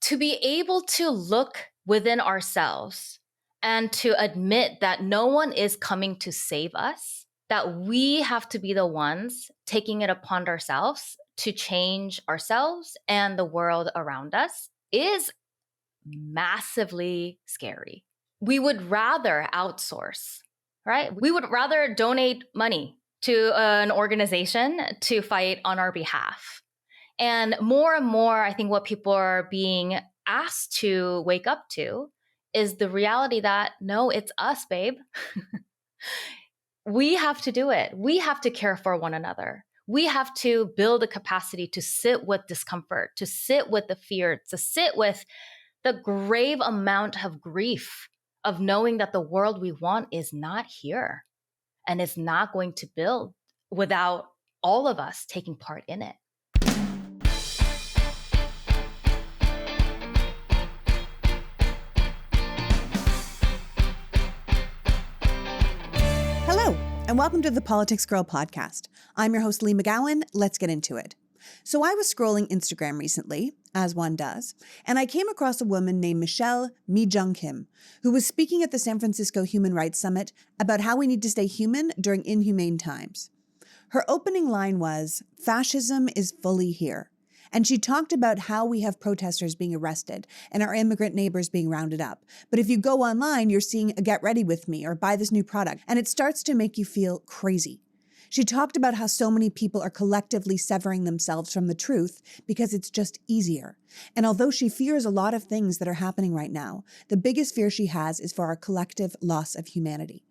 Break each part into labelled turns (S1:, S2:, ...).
S1: to be able to look within ourselves and to admit that no one is coming to save us, that we have to be the ones taking it upon ourselves to change ourselves and the world around us is massively scary. We would rather outsource, right? We would rather donate money to an organization to fight on our behalf. And more, I think what people are being asked to wake up to is the reality that no, it's us, babe. We have to do it. We have to care for one another. We have to build a capacity to sit with discomfort, to sit with the fear, to sit with the grave amount of grief of knowing that the world we want is not here and is not going to build without all of us taking part in it.
S2: Hello, and welcome to the Politics Girl podcast. I'm your host, Lee McGowan. Let's get into it. So I was scrolling Instagram recently, as one does, and I came across a woman named Michelle MiJung Kim, who was speaking at the San Francisco Human Rights Summit about how we need to stay human during inhumane times. Her opening line was, "Fascism is fully here." And she talked about how we have protesters being arrested and our immigrant neighbors being rounded up. But if you go online, you're seeing a "get ready with me" or "buy this new product," and it starts to make you feel crazy. She talked about how so many people are collectively severing themselves from the truth because it's just easier. And although she fears a lot of things that are happening right now, the biggest fear she has is for our collective loss of humanity.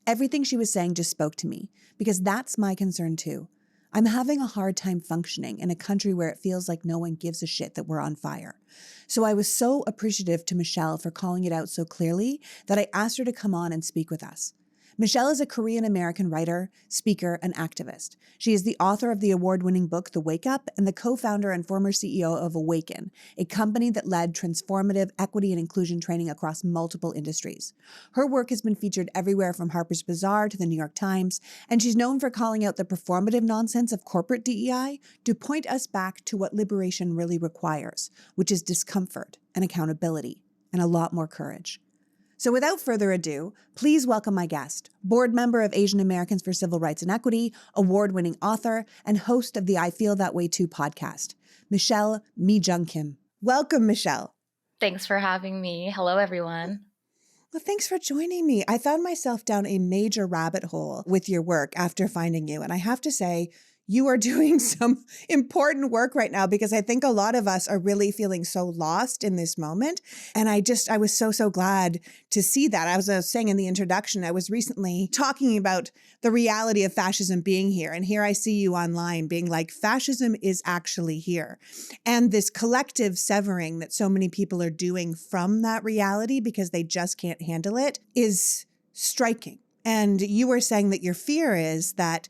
S2: Everything she was saying just spoke to me, because that's my concern too. I'm having a hard time functioning in a country where it feels like no one gives a shit that we're on fire. So I was so appreciative to Michelle for calling it out so clearly that I asked her to come on and speak with us. Michelle is a Korean-American writer, speaker, and activist. She is the author of the award-winning book, The Wake Up, and the co-founder and former CEO of Awaken, a company that led transformative equity and inclusion training across multiple industries. Her work has been featured everywhere from Harper's Bazaar to the New York Times, and she's known for calling out the performative nonsense of corporate DEI to point us back to what liberation really requires, which is discomfort and accountability and a lot more courage. So without further ado, please welcome my guest, board member of Asian Americans for Civil Rights and Equity, award-winning author, and host of the I Feel That Way Too podcast, Michelle MiJung Kim. Welcome, Michelle.
S1: Thanks for having me. Hello, everyone.
S2: Well, thanks for joining me. I found myself down a major rabbit hole with your work after finding you. And I have to say, you are doing some important work right now, because I think a lot of us are really feeling so lost in this moment. And I was so glad to see that. I was saying in the introduction, I was recently talking about the reality of fascism being here. And here I see you online being like, fascism is actually here. And this collective severing that so many people are doing from that reality because they just can't handle it is striking. And you were saying that your fear is that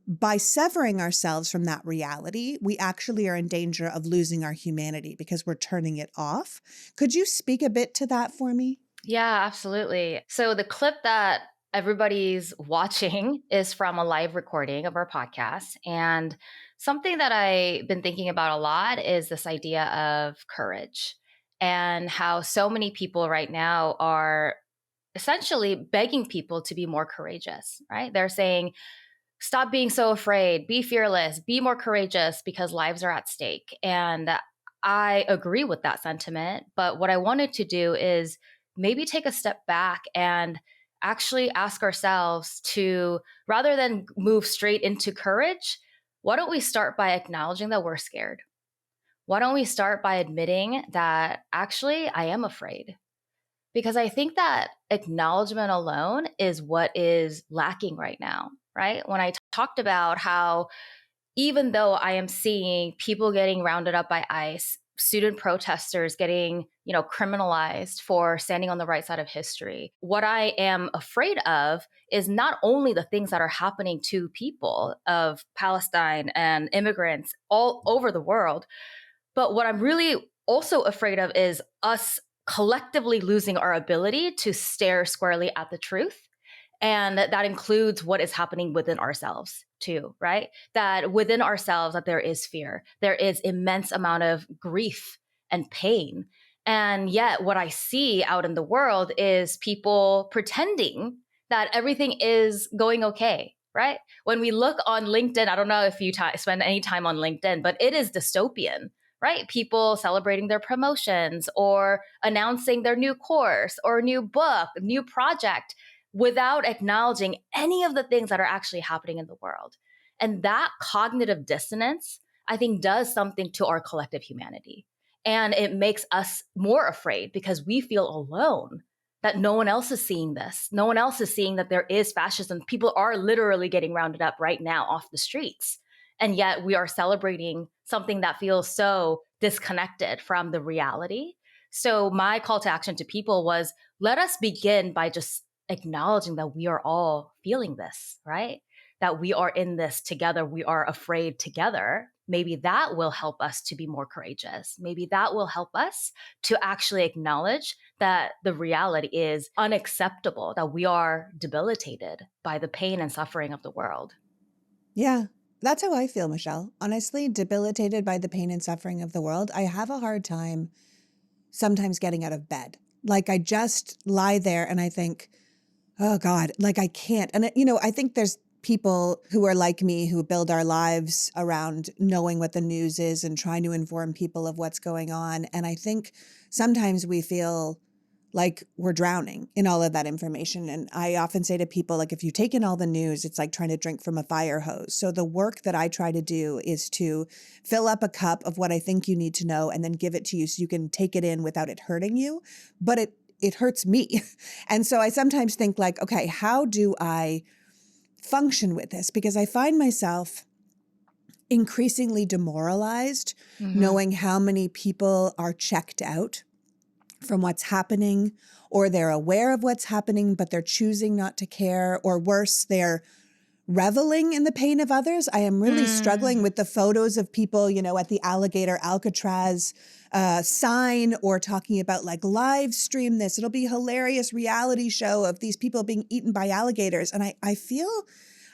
S2: by severing ourselves from that reality, we actually are in danger of losing our humanity because we're turning it off. Could you speak a bit to that for me?
S1: Yeah, absolutely. So the clip that everybody's watching is from a live recording of our podcast. And something that I've been thinking about a lot is this idea of courage and how so many people right now are essentially begging people to be more courageous, right? They're saying, stop being so afraid, be fearless, be more courageous because lives are at stake. And I agree with that sentiment. But what I wanted to do is maybe take a step back and actually ask ourselves to, rather than move straight into courage, why don't we start by acknowledging that we're scared? Why don't we start by admitting that actually I am afraid? Because I think that acknowledgement alone is what is lacking right now, right? When I talked about how even though I am seeing people getting rounded up by ICE, student protesters getting, criminalized for standing on the right side of history, what I am afraid of is not only the things that are happening to people of Palestine and immigrants all over the world, but what I'm really also afraid of is us collectively losing our ability to stare squarely at the truth. And that includes what is happening within ourselves too, right? That within ourselves, that there is fear, there is immense amount of grief and pain. And yet, what I see out in the world is people pretending that everything is going okay, right? When we look on LinkedIn, I don't know if you spend any time on LinkedIn, but it is dystopian, right? People celebrating their promotions or announcing their new course or new book, new project without acknowledging any of the things that are actually happening in the world. And that cognitive dissonance, I think, does something to our collective humanity. And it makes us more afraid because we feel alone, that no one else is seeing this. No one else is seeing that there is fascism. People are literally getting rounded up right now off the streets. And yet we are celebrating something that feels so disconnected from the reality. So my call to action to people was, let us begin by just acknowledging that we are all feeling this, right? That we are in this together. We are afraid together. Maybe that will help us to be more courageous. Maybe that will help us to actually acknowledge that the reality is unacceptable, that we are debilitated by the pain and suffering of the world.
S2: Yeah, that's how I feel, Michelle. Honestly, debilitated by the pain and suffering of the world. I have a hard time sometimes getting out of bed. Like I just lie there and I think, oh God, like I can't. And, I think there's people who are like me who build our lives around knowing what the news is and trying to inform people of what's going on. And I think sometimes we feel like we're drowning in all of that information. And I often say to people, like, if you take in all the news, it's like trying to drink from a fire hose. So the work that I try to do is to fill up a cup of what I think you need to know and then give it to you so you can take it in without it hurting you. But it hurts me. And so I sometimes think like, okay, how do I function with this? Because I find myself increasingly demoralized
S1: Mm-hmm.
S2: knowing how many people are checked out from what's happening, or they're aware of what's happening, but they're choosing not to care, or worse, they're reveling in the pain of others. I am really struggling
S1: Mm.
S2: with the photos of people, at the alligator Alcatraz sign, or talking about like live stream this. It'll be a hilarious reality show of these people being eaten by alligators. And I feel,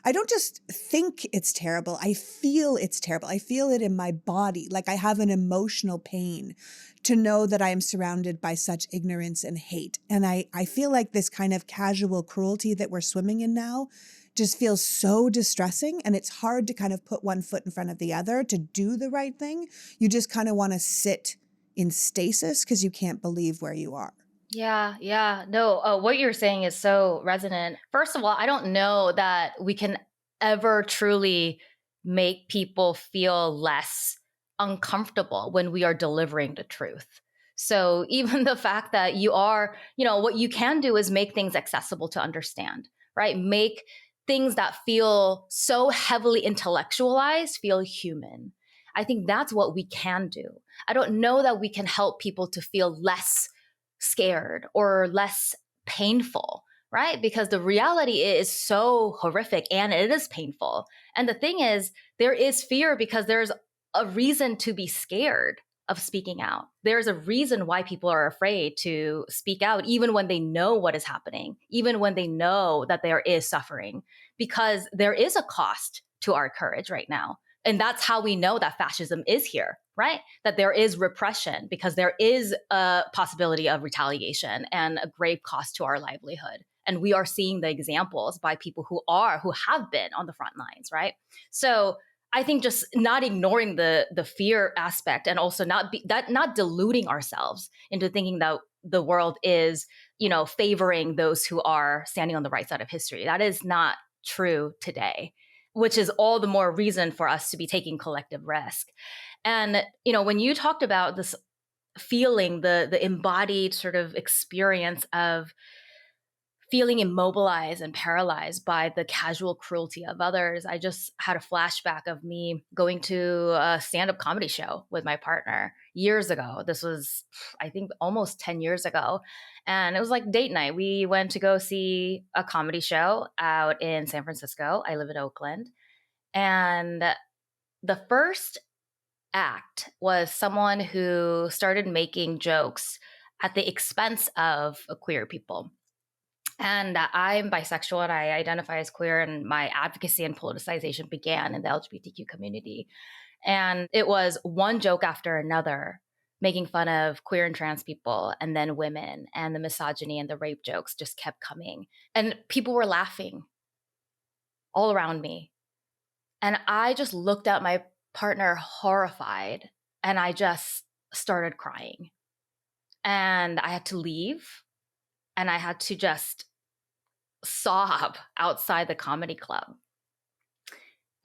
S2: I don't just think it's terrible. I feel it's terrible. I feel it in my body. Like I have an emotional pain to know that I am surrounded by such ignorance and hate. And I feel like this kind of casual cruelty that we're swimming in now just feels so distressing. And it's hard to kind of put one foot in front of the other to do the right thing. You just kind of want to sit in stasis because you can't believe where you are.
S1: Yeah, yeah. No, what you're saying is so resonant. First of all, I don't know that we can ever truly make people feel less uncomfortable when we are delivering the truth. So even the fact that what you can do is make things accessible to understand, right? Make things that feel so heavily intellectualized feel human. I think that's what we can do. I don't know that we can help people to feel less scared or less painful, right? Because the reality is so horrific and it is painful. And the thing is, there is fear because there's a reason to be scared of speaking out. There's a reason why people are afraid to speak out, even when they know what is happening, even when they know that there is suffering, because there is a cost to our courage right now. And that's how we know that fascism is here, right? That there is repression because there is a possibility of retaliation and a grave cost to our livelihood. And we are seeing the examples by people who have been on the front lines, right? So I think just not ignoring the fear aspect, and also not deluding ourselves into thinking that the world is, favoring those who are standing on the right side of history. That is not true today, which is all the more reason for us to be taking collective risk. And, when you talked about this feeling, the embodied sort of experience of feeling immobilized and paralyzed by the casual cruelty of others, I just had a flashback of me going to a stand-up comedy show with my partner years ago. This was, I think, almost 10 years ago. And it was like date night. We went to go see a comedy show out in San Francisco. I live in Oakland. And the first act was someone who started making jokes at the expense of queer people. And I'm bisexual and I identify as queer, and my advocacy and politicization began in the LGBTQ community. And it was one joke after another making fun of queer and trans people and then women, and the misogyny and the rape jokes just kept coming. And people were laughing all around me. And I just looked at my partner horrified, and I just started crying. And I had to leave, and I had to just sob outside the comedy club.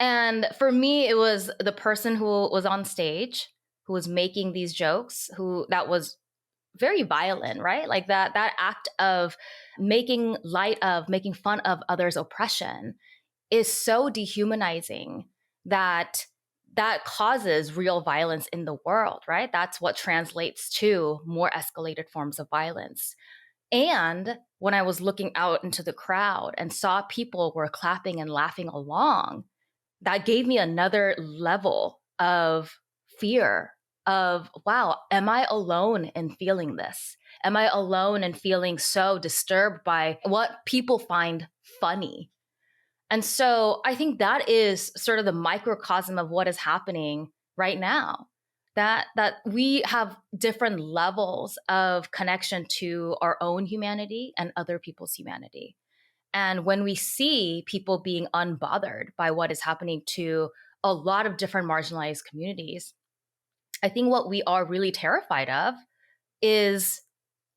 S1: And for me, it was the person who was on stage, who was making these jokes, who that was very violent, right? Like that act of making light of, making fun of others' oppression is so dehumanizing that that causes real violence in the world, right? That's what translates to more escalated forms of violence. And when I was looking out into the crowd and saw people were clapping and laughing along, that gave me another level of fear of, wow, am I alone in feeling this? Am I alone in feeling so disturbed by what people find funny? And so I think that is sort of the microcosm of what is happening right now. That we have different levels of connection to our own humanity and other people's humanity. And when we see people being unbothered by what is happening to a lot of different marginalized communities, I think what we are really terrified of is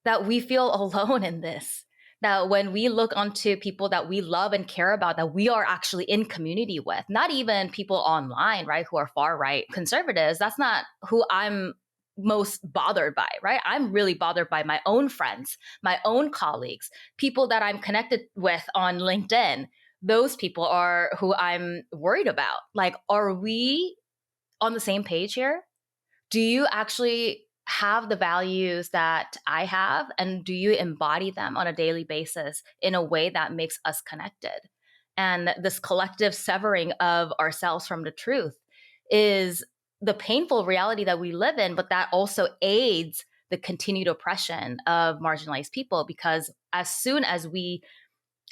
S1: that we feel alone in this. That when we look onto people that we love and care about, that we are actually in community with, not even people online, right, who are far right conservatives, that's not who I'm most bothered by, right? I'm really bothered by my own friends, my own colleagues, people that I'm connected with on LinkedIn. Those people are who I'm worried about. Like, are we on the same page here? Do you actually have the values that I have? And do you embody them on a daily basis in a way that makes us connected? And this collective severing of ourselves from the truth is the painful reality that we live in, but that also aids the continued oppression of marginalized people, because as soon as we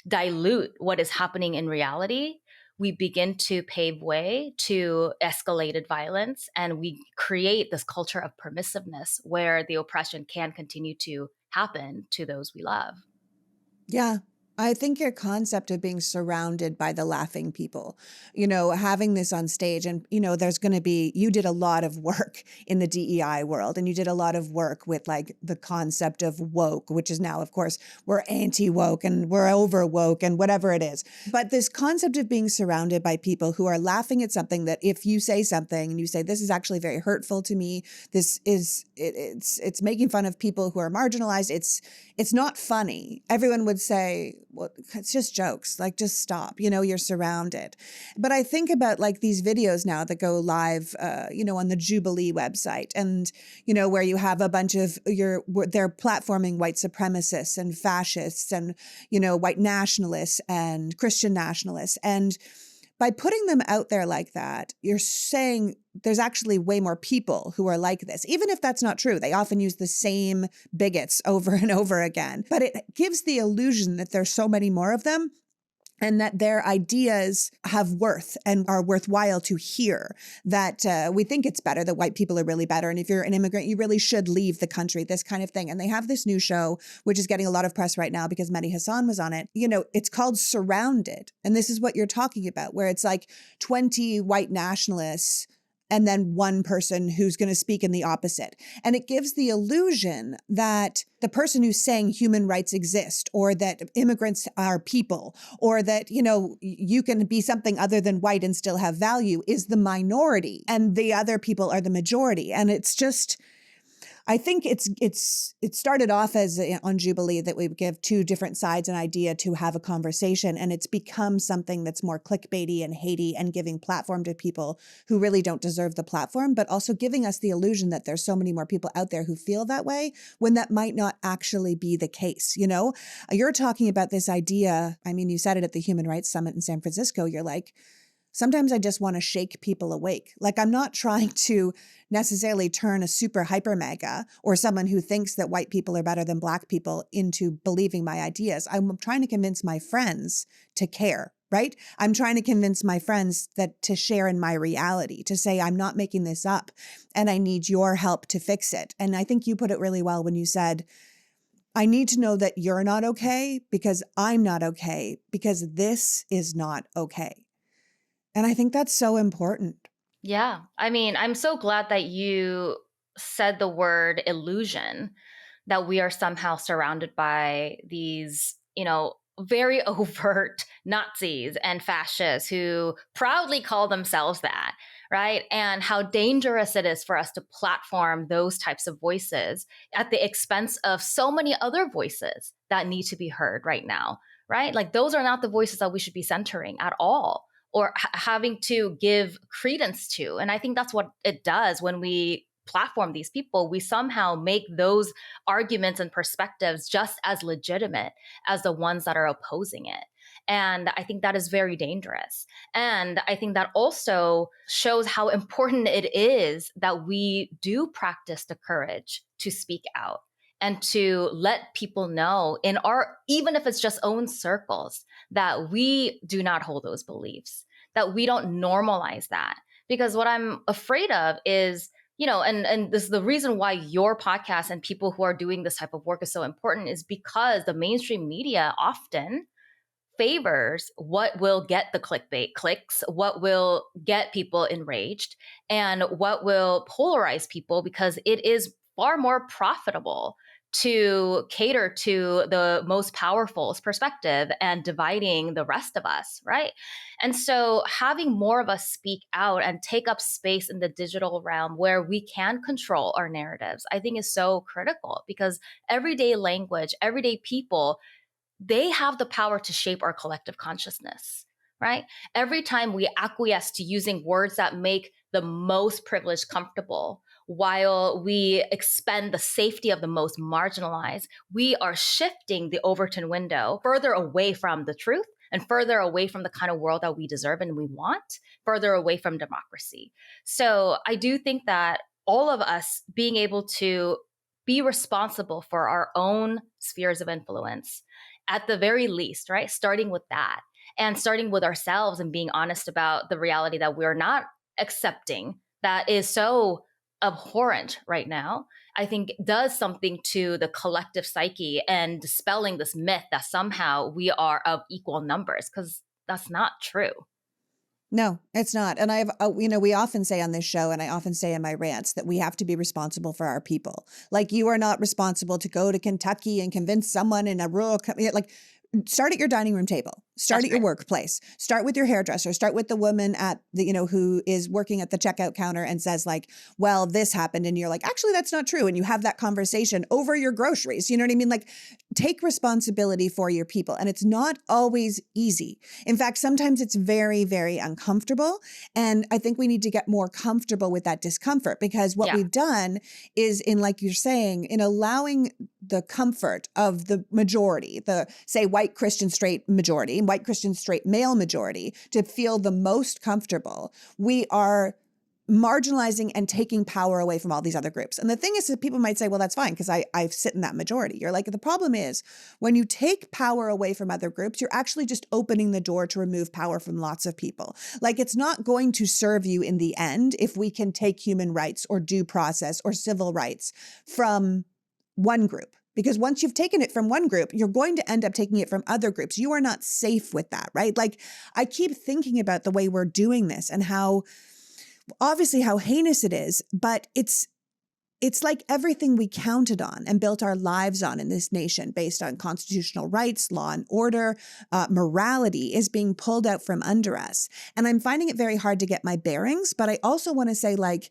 S1: dilute what is happening in reality, we begin to pave way to escalated violence, and we create this culture of permissiveness where the oppression can continue to happen to those we love.
S2: Yeah. I think your concept of being surrounded by the laughing people, having this on stage and, there's going to be, you did a lot of work in the DEI world and you did a lot of work with like the concept of woke, which is now, of course, we're anti-woke and we're over woke and whatever it is. But this concept of being surrounded by people who are laughing at something that if you say something and you say, this is actually very hurtful to me, this is, it's making fun of people who are marginalized. It's not funny. Everyone would say, well, it's just jokes. Like, just stop. You're surrounded. But I think about like these videos now that go live, on the Jubilee website, and where you have a bunch of they're platforming white supremacists and fascists and white nationalists and Christian nationalists. And by putting them out there like that, you're saying there's actually way more people who are like this. Even if that's not true, they often use the same bigots over and over again. But it gives the illusion that there's so many more of them and that their ideas have worth and are worthwhile to hear, that we think it's better, that white people are really better. And if you're an immigrant, you really should leave the country, this kind of thing. And they have this new show, which is getting a lot of press right now because Mehdi Hassan was on it. It's called Surrounded. And this is what you're talking about, where it's like 20 white nationalists and then one person who's going to speak in the opposite. And it gives the illusion that the person who's saying human rights exist, or that immigrants are people, or that, you can be something other than white and still have value, is the minority and the other people are the majority. And it's just, I think it started off as on Jubilee that we would give two different sides an idea to have a conversation, and it's become something that's more clickbaity and hatey and giving platform to people who really don't deserve the platform, but also giving us the illusion that there's so many more people out there who feel that way when that might not actually be the case. You're talking about this idea. I mean, you said it at the Human Rights Summit in San Francisco. You're like, sometimes I just want to shake people awake. Like, I'm not trying to necessarily turn a super hyper mega or someone who thinks that white people are better than black people into believing my ideas. I'm trying to convince my friends to care right? I'm trying to convince my friends that to share in my reality, to say, I'm not making this up and I need your help to fix it. And I think you put it really well when you said, I need to know that you're not okay because I'm not okay because this is not okay. And I think that's so important.
S1: Yeah. I mean, I'm so glad that you said the word illusion, that we are somehow surrounded by these, very overt Nazis and fascists who proudly call themselves that, right? And how dangerous it is for us to platform those types of voices at the expense of so many other voices that need to be heard right now, right? Like those are not the voices that we should be centering at all or having to give credence to. And I think that's what it does when we platform these people. We somehow make those arguments and perspectives just as legitimate as the ones that are opposing it. And I think that is very dangerous. And I think that also shows how important it is that we do practice the courage to speak out and to let people know in our, even if it's just own circles, that we do not hold those beliefs, that we don't normalize that. Because what I'm afraid of is, and this is the reason why your podcast and people who are doing this type of work is so important, is because the mainstream media often favors what will get the clickbait clicks, what will get people enraged, and what will polarize people, because it is far more profitable to cater to the most powerful's perspective and dividing the rest of us, right? And so having more of us speak out and take up space in the digital realm where we can control our narratives, I think is so critical, because everyday language, everyday people, they have the power to shape our collective consciousness, right? Every time we acquiesce to using words that make the most privileged comfortable while we expend the safety of the most marginalized, we are shifting the Overton window further away from the truth and further away from the kind of world that we deserve and we want, further away from democracy. So I do think that all of us being able to be responsible for our own spheres of influence, at the very least, right? Starting with that and starting with ourselves and being honest about the reality that we're not accepting, that is so abhorrent right now, I think does something to the collective psyche and dispelling this myth that somehow we are of equal numbers, because that's not true.
S2: No, it's not. And we often say on this show, and I often say in my rants, that we have to be responsible for our people. Like, you are not responsible to go to Kentucky and convince someone in a rural, like, start at your dining room table, start
S1: That's
S2: at your
S1: right.
S2: workplace, start with your hairdresser, start with the woman at the, who is working at the checkout counter and says like, well, this happened. And you're like, actually, that's not true. And you have that conversation over your groceries. You know what I mean? Like, take responsibility for your people. And it's not always easy. In fact, sometimes it's very, very uncomfortable. And I think we need to get more comfortable with that discomfort, because what
S1: Yeah.
S2: we've done is, in, like you're saying, in allowing the comfort of the majority, the, say, white Christian straight majority, white Christian straight male majority, to feel the most comfortable, we are marginalizing and taking power away from all these other groups. And the thing is that people might say, well, that's fine because I sit in that majority. You're like, the problem is when you take power away from other groups, you're actually just opening the door to remove power from lots of people. Like, it's not going to serve you in the end if we can take human rights or due process or civil rights from one group. Because once you've taken it from one group, you're going to end up taking it from other groups. You are not safe with that, right? Like, I keep thinking about the way we're doing this and how, obviously, how heinous it is, but it's like everything we counted on and built our lives on in this nation, based on constitutional rights, law and order, morality, is being pulled out from under us. And I'm finding it very hard to get my bearings, but I also want to say, like,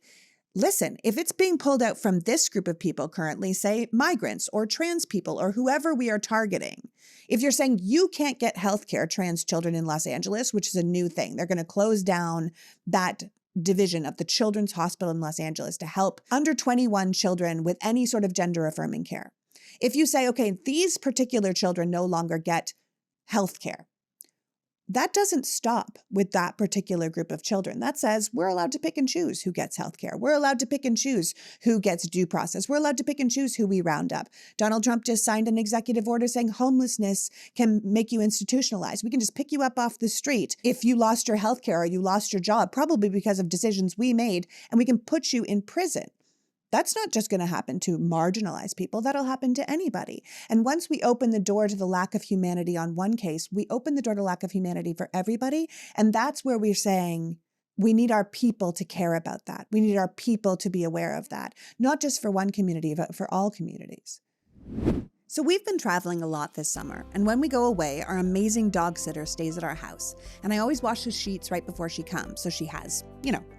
S2: listen, if it's being pulled out from this group of people currently, say migrants or trans people or whoever we are targeting, if you're saying you can't get healthcare, trans children in Los Angeles, which is a new thing, they're going to close down that division of the Children's Hospital in Los Angeles to help under 21 children with any sort of gender affirming care. If you say, okay, these particular children no longer get healthcare, That doesn't stop with that particular group of children. That says we're allowed to pick and choose who gets healthcare. We're allowed to pick and choose who gets due process. We're allowed to pick and choose who we round up. Donald Trump just signed an executive order saying homelessness can make you institutionalized. We can just pick you up off the street if you lost your healthcare or you lost your job, probably because of decisions we made, and we can put you in prison. That's not just going to happen to marginalized people. That'll happen to anybody. And once we open the door to the lack of humanity on one case, we open the door to lack of humanity for everybody. And that's where we're saying we need our people to care about that. We need our people to be aware of that, not just for one community, but for all communities. So we've been traveling a lot this summer, and when we go away, our amazing dog sitter stays at our house, and I always wash the sheets right before she comes, so she has,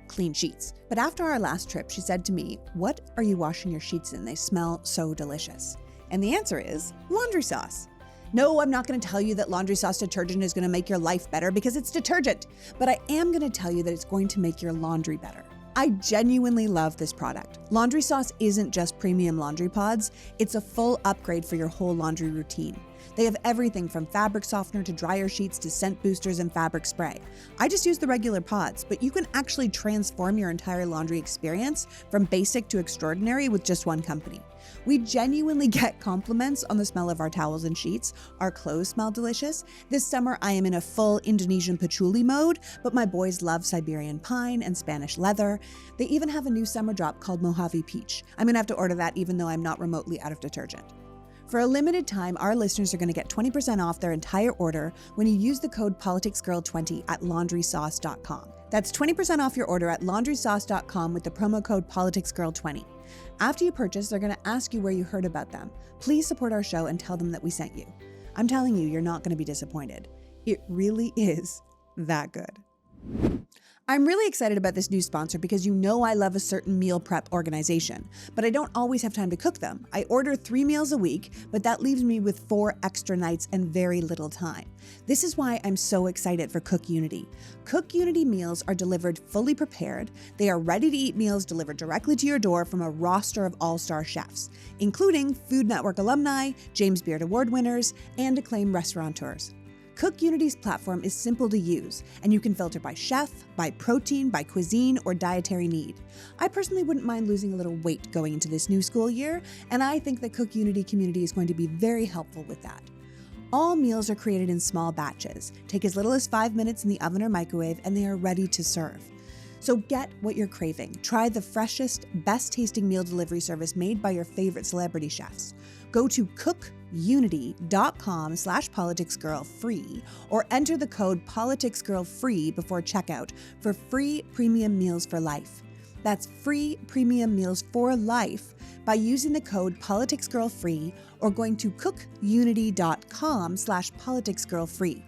S2: clean sheets. But after our last trip, she said to me, "What are you washing your sheets in? They smell so delicious." And the answer is laundry sauce. No, I'm not going to tell you that laundry sauce detergent is going to make your life better because it's detergent, but I am going to tell you that it's going to make your laundry better. I genuinely love this product. Laundry sauce isn't just premium laundry pods, it's a full upgrade for your whole laundry routine. They have everything from fabric softener to dryer sheets to scent boosters and fabric spray. I just use the regular pods, but you can actually transform your entire laundry experience from basic to extraordinary with just one company. We genuinely get compliments on the smell of our towels and sheets. Our clothes smell delicious. This summer, I am in a full Indonesian patchouli mode, but my boys love Siberian pine and Spanish leather. They even have a new summer drop called Mojave Peach. I'm gonna have to order that even though I'm not remotely out of detergent. For a limited time, our listeners are going to get 20% off their entire order when you use the code PoliticsGirl20 at laundrysauce.com. That's 20% off your order at laundrysauce.com with the promo code PoliticsGirl20. After you purchase, they're going to ask you where you heard about them. Please support our show and tell them that we sent you. I'm telling you, you're not going to be disappointed. It really is that good. I'm really excited about this new sponsor because I love a certain meal prep organization, but I don't always have time to cook them. I order 3 meals a week, but that leaves me with 4 extra nights and very little time. This is why I'm so excited for Cook Unity. Cook Unity meals are delivered fully prepared. They are ready-to-eat meals delivered directly to your door from a roster of all-star chefs, including Food Network alumni, James Beard Award winners, and acclaimed restaurateurs. Cook Unity's platform is simple to use, and you can filter by chef, by protein, by cuisine, or dietary need. I personally wouldn't mind losing a little weight going into this new school year, and I think the Cook Unity community is going to be very helpful with that. All meals are created in small batches, take as little as 5 minutes in the oven or microwave, and they are ready to serve. So get what you're craving. Try the freshest, best-tasting meal delivery service made by your favorite celebrity chefs. Go to cookunity.com/politicsgirlfree or enter the code politicsgirlfree before checkout for free premium meals for life. That's free premium meals for life by using the code politicsgirlfree or going to cookunity.com/politicsgirlfree.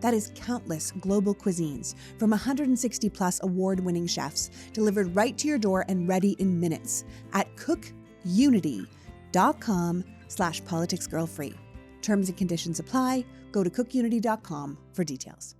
S2: That is countless global cuisines from 160 plus award-winning chefs delivered right to your door and ready in minutes at cookunity.com/politicsgirlfree. Terms and conditions apply. Go to cookunity.com for details.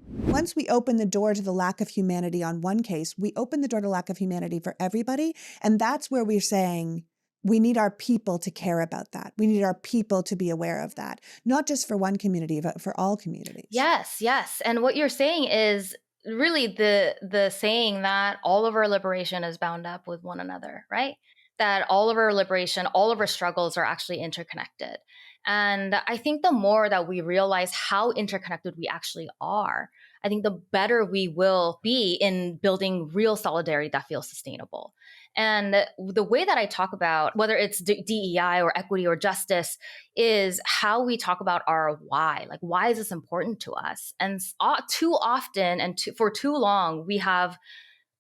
S2: Once we open the door to the lack of humanity on one case, we open the door to lack of humanity for everybody. And that's where we're saying we need our people to care about that. We need our people to be aware of that, not just for one community, but for all communities.
S1: Yes, yes. And what you're saying is really the saying that all of our liberation is bound up with one another, right? That all of our liberation, all of our struggles are actually interconnected. And I think the more that we realize how interconnected we actually are, I think the better we will be in building real solidarity that feels sustainable. And the way that I talk about whether it's DEI or equity or justice is how we talk about our why. Like, why is this important to us? And too often and for too long, we have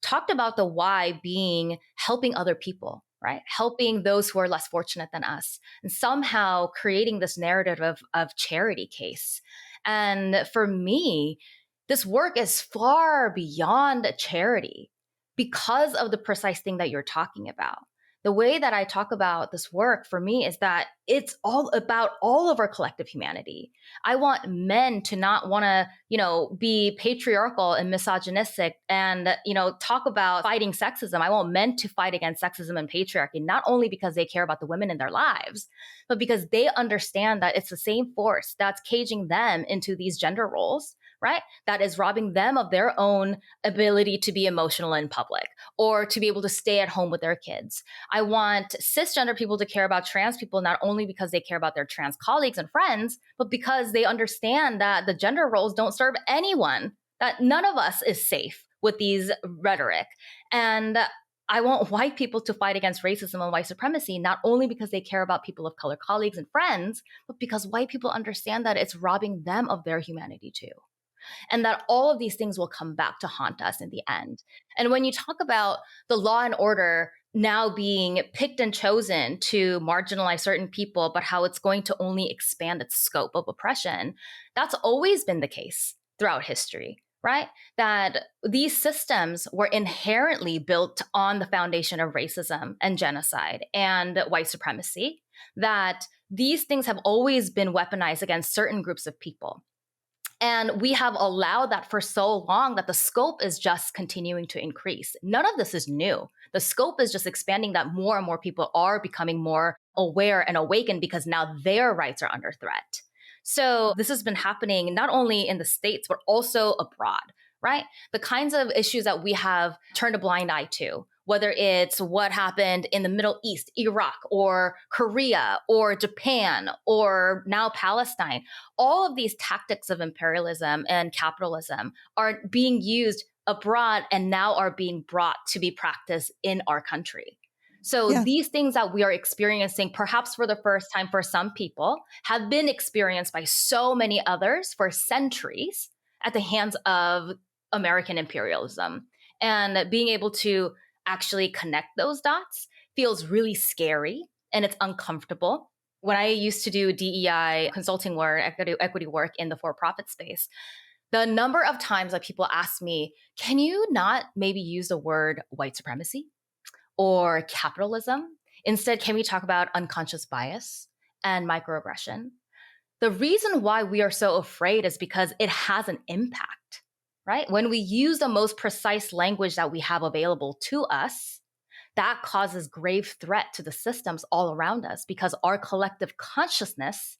S1: talked about the why being helping other people, right? Helping those who are less fortunate than us, and somehow creating this narrative of charity case. And for me, this work is far beyond a charity because of the precise thing that you're talking about. the way that I talk about this work for me is that it's all about all of our collective humanity. I want men to not want to, be patriarchal and misogynistic and, talk about fighting sexism. I want men to fight against sexism and patriarchy, not only because they care about the women in their lives, but because they understand that it's the same force that's caging them into these gender roles, right? That is robbing them of their own ability to be emotional in public or to be able to stay at home with their kids. I want cisgender people to care about trans people, not only because they care about their trans colleagues and friends, but because they understand that the gender roles don't serve anyone, that none of us is safe with these rhetoric. And I want white people to fight against racism and white supremacy, not only because they care about people of color colleagues and friends, but because white people understand that it's robbing them of their humanity too. And that all of these things will come back to haunt us in the end. And when you talk about the law and order now being picked and chosen to marginalize certain people, but how it's going to only expand its scope of oppression, that's always been the case throughout history, right? That these systems were inherently built on the foundation of racism and genocide and white supremacy, that these things have always been weaponized against certain groups of people. And we have allowed that for so long that the scope is just continuing to increase. None of this is new. The scope is just expanding, that more and more people are becoming more aware and awakened because now their rights are under threat. So this has been happening not only in the States, but also abroad, right? The kinds of issues that we have turned a blind eye to, whether it's what happened in the Middle East, Iraq, or Korea, or Japan, or now Palestine, all of these tactics of imperialism and capitalism are being used abroad and now are being brought to be practiced in our country. So
S2: Yeah.
S1: these things that we are experiencing, perhaps for the first time for some people, have been experienced by so many others for centuries at the hands of American imperialism. And being able to actually connect those dots feels really scary and it's uncomfortable. When I used to do DEI consulting work, equity work in the for-profit space, the number of times that people ask me, can you not maybe use the word white supremacy or capitalism? Instead, can we talk about unconscious bias and microaggression? The reason why we are so afraid is because it has an impact, right? When we use the most precise language that we have available to us, that causes grave threat to the systems all around us because our collective consciousness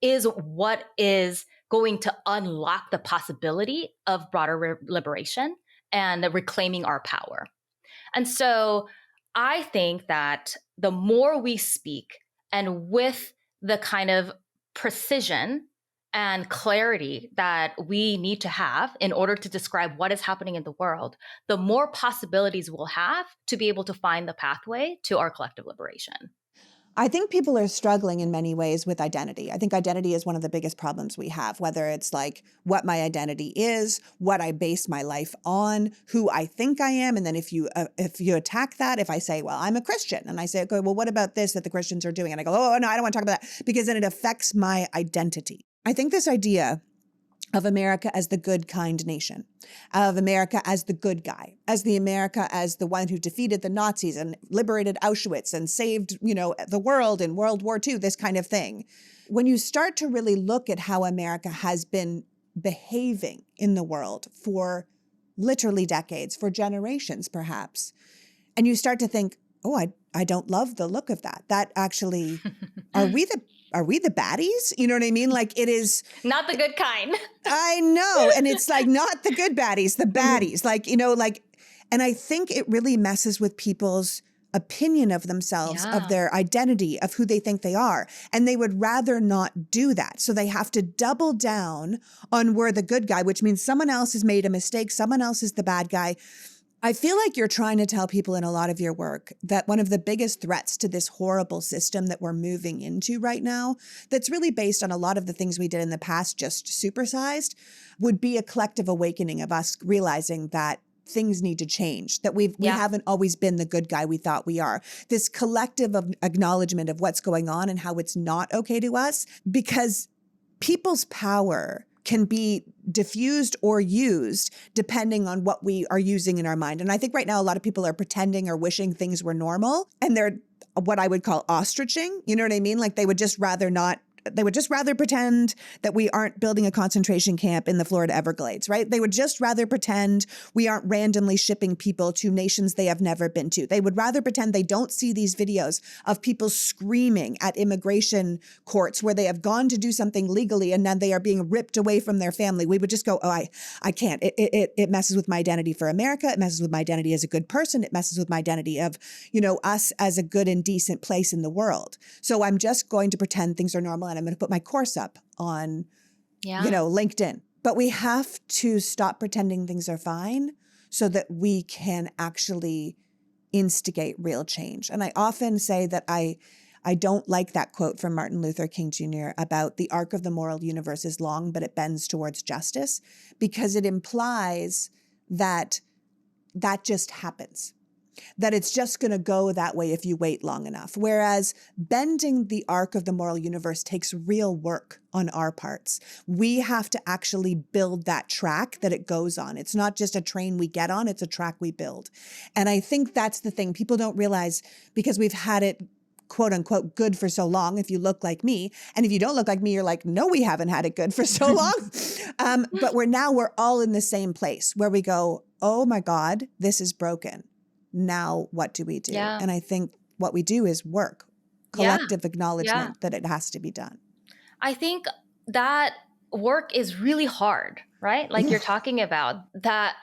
S1: is what is going to unlock the possibility of broader liberation and reclaiming our power. And so I think that the more we speak and with the kind of precision and clarity that we need to have in order to describe what is happening in the world, the more possibilities we'll have to be able to find the pathway to our collective liberation.
S2: I think people are struggling in many ways with identity. I think identity is one of the biggest problems we have, whether it's like what my identity is, what I base my life on, who I think I am. And then if you attack that, if I say, well, I'm a Christian, and I say, okay, well, what about this that the Christians are doing? And I go, oh, no, I don't want to talk about that, because then it affects my identity. I think this idea of America as the good, kind nation, of America as the good guy, as the America as the one who defeated the Nazis and liberated Auschwitz and saved, the world in World War II, this kind of thing. When you start to really look at how America has been behaving in the world for literally decades, for generations perhaps, and you start to think, oh, I don't love the look of that. That actually, are we the baddies? You know what I mean? Like, it is
S1: not the good kind.
S2: I know. And it's like, not the good baddies, the baddies, and I think it really messes with people's opinion of themselves, of their identity, of who they think they are. And they would rather not do that. So they have to double down on we're the good guy, which means someone else has made a mistake. Someone else is the bad guy. I feel like you're trying to tell people in a lot of your work that one of the biggest threats to this horrible system that we're moving into right now, that's really based on a lot of the things we did in the past, just supersized, would be a collective awakening of us realizing that things need to change, that we haven't always been the good guy we thought we are. This collective of acknowledgement of what's going on and how it's not okay to us, because people's power can be diffused or used depending on what we are using in our mind. And I think right now a lot of people are pretending or wishing things were normal, and they're what I would call ostriching. You know what I mean? Like they would just rather not. They would just rather pretend that we aren't building a concentration camp in the Florida Everglades, right? They would just rather pretend we aren't randomly shipping people to nations they have never been to. They would rather pretend they don't see these videos of people screaming at immigration courts where they have gone to do something legally and then they are being ripped away from their family. We would just go, oh, I can't. It messes with my identity for America. It messes with my identity as a good person. It messes with my identity of, us as a good and decent place in the world. So I'm just going to pretend things are normal, and I'm going to put my course up on, LinkedIn. But we have to stop pretending things are fine so that we can actually instigate real change. And I often say that I don't like that quote from Martin Luther King Jr. about the arc of the moral universe is long, but it bends towards justice, because it implies that just happens. That it's just going to go that way if you wait long enough. Whereas bending the arc of the moral universe takes real work on our parts. We have to actually build that track that it goes on. It's not just a train we get on, it's a track we build. And I think that's the thing people don't realize, because we've had it quote unquote good for so long, if you look like me. And if you don't look like me, you're like, no, we haven't had it good for so long. But we're all in the same place where we go, oh my God, this is broken. Now, what do we do?
S1: Yeah.
S2: And I think what we do is work, collective acknowledgement that it has to be done.
S1: I think that work is really hard, right? Like you're talking about that,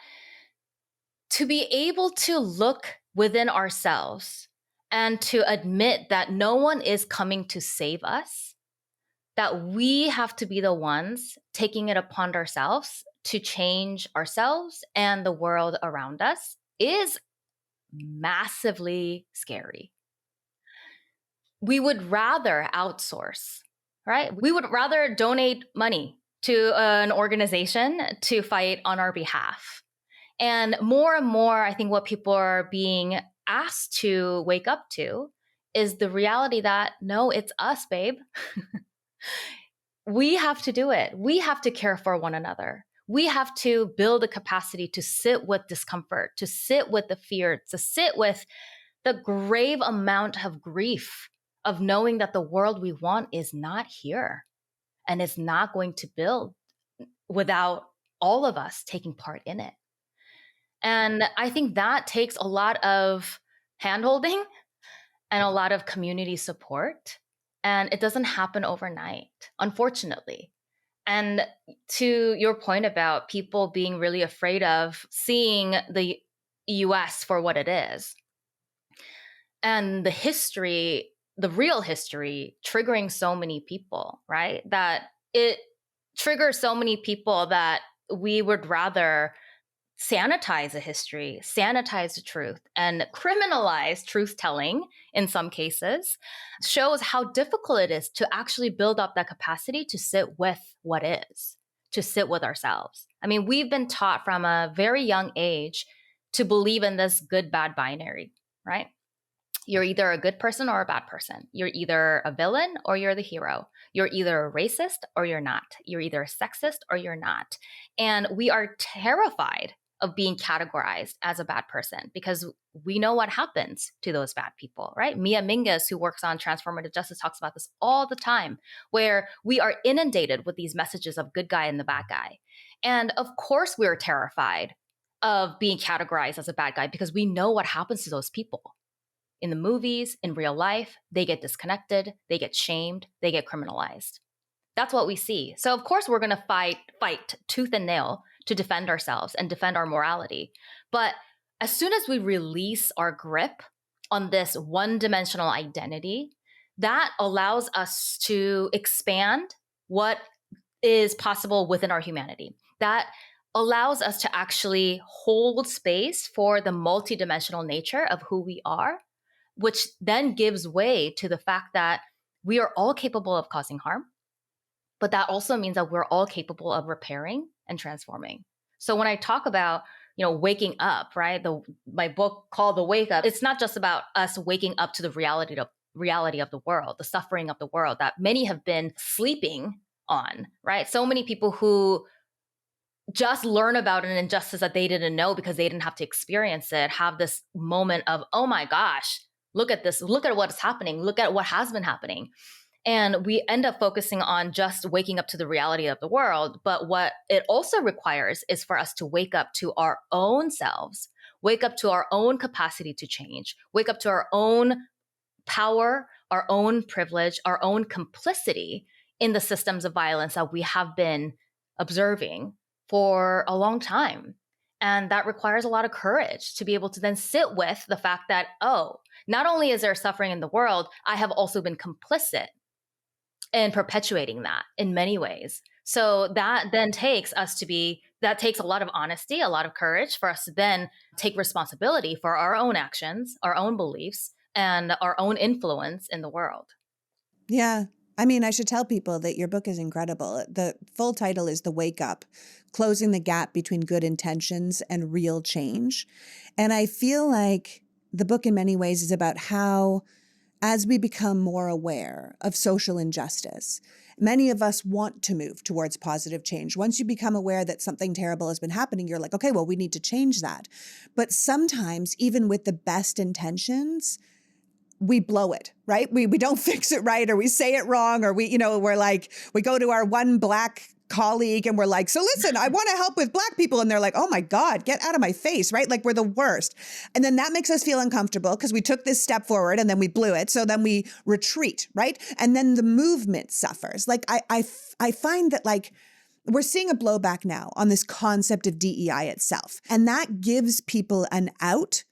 S1: to be able to look within ourselves and to admit that no one is coming to save us, that we have to be the ones taking it upon ourselves to change ourselves and the world around us, is massively scary. We would rather outsource, right? We would rather donate money to an organization to fight on our behalf. And more, I think what people are being asked to wake up to is the reality that, no, it's us, babe. We have to do it. We have to care for one another. We have to build a capacity to sit with discomfort, to sit with the fear, to sit with the grave amount of grief of knowing that the world we want is not here and is not going to build without all of us taking part in it. And I think that takes a lot of handholding and a lot of community support. And it doesn't happen overnight, unfortunately. And to your point about people being really afraid of seeing the US for what it is, and the history, the real history, triggering so many people, right? That it triggers so many people that we would rather sanitize the history, sanitize the truth, and criminalize truth telling in some cases, shows how difficult it is to actually build up that capacity to sit with what is, to sit with ourselves. I mean, we've been taught from a very young age to believe in this good, bad binary, right? You're either a good person or a bad person. You're either a villain or you're the hero. You're either a racist or you're not. You're either a sexist or you're not. And we are terrified of being categorized as a bad person because we know what happens to those bad people, right? Mia Mingus, who works on transformative justice, talks about this all the time, where we are inundated with these messages of good guy and the bad guy. And of course, we're terrified of being categorized as a bad guy because we know what happens to those people. In the movies, in real life, they get disconnected, they get shamed, they get criminalized. That's what we see. So of course, we're going to fight tooth and nail to defend ourselves and defend our morality. But as soon as we release our grip on this one-dimensional identity, that allows us to expand what is possible within our humanity. That allows us to actually hold space for the multidimensional nature of who we are, which then gives way to the fact that we are all capable of causing harm. But that also means that we're all capable of repairing and transforming. So when I talk about, waking up, right? My book called The Wake Up, it's not just about us waking up to the reality of the world, the suffering of the world, that many have been sleeping on, right? So many people who just learn about an injustice that they didn't know because they didn't have to experience it have this moment of, oh my gosh, look at this, look at what's happening, look at what has been happening. And we end up focusing on just waking up to the reality of the world. But what it also requires is for us to wake up to our own selves, wake up to our own capacity to change, wake up to our own power, our own privilege, our own complicity in the systems of violence that we have been observing for a long time. And that requires a lot of courage to be able to then sit with the fact that, oh, not only is there suffering in the world, I have also been complicit in perpetuating that in many ways. So that then takes that takes a lot of honesty, a lot of courage for us to then take responsibility for our own actions, our own beliefs, and our own influence in the world.
S2: Yeah. I mean, I should tell people that your book is incredible. The full title is The Wake Up, Closing the Gap Between Good Intentions and Real Change. And I feel like the book in many ways is about how, as we become more aware of social injustice, many of us want to move towards positive change. Once you become aware that something terrible has been happening, you're like, okay, well, we need to change that. But sometimes, even with the best intentions, we blow it, right? We don't fix it right, or we say it wrong, or we're like, we go to our one Black colleague and we're like, so listen, I want to help with Black people. And they're like, oh my God, get out of my face, right? Like we're the worst. And then that makes us feel uncomfortable because we took this step forward and then we blew it. So then we retreat, right? And then the movement suffers. Like I find that like, we're seeing a blowback now on this concept of DEI itself. And that gives people an out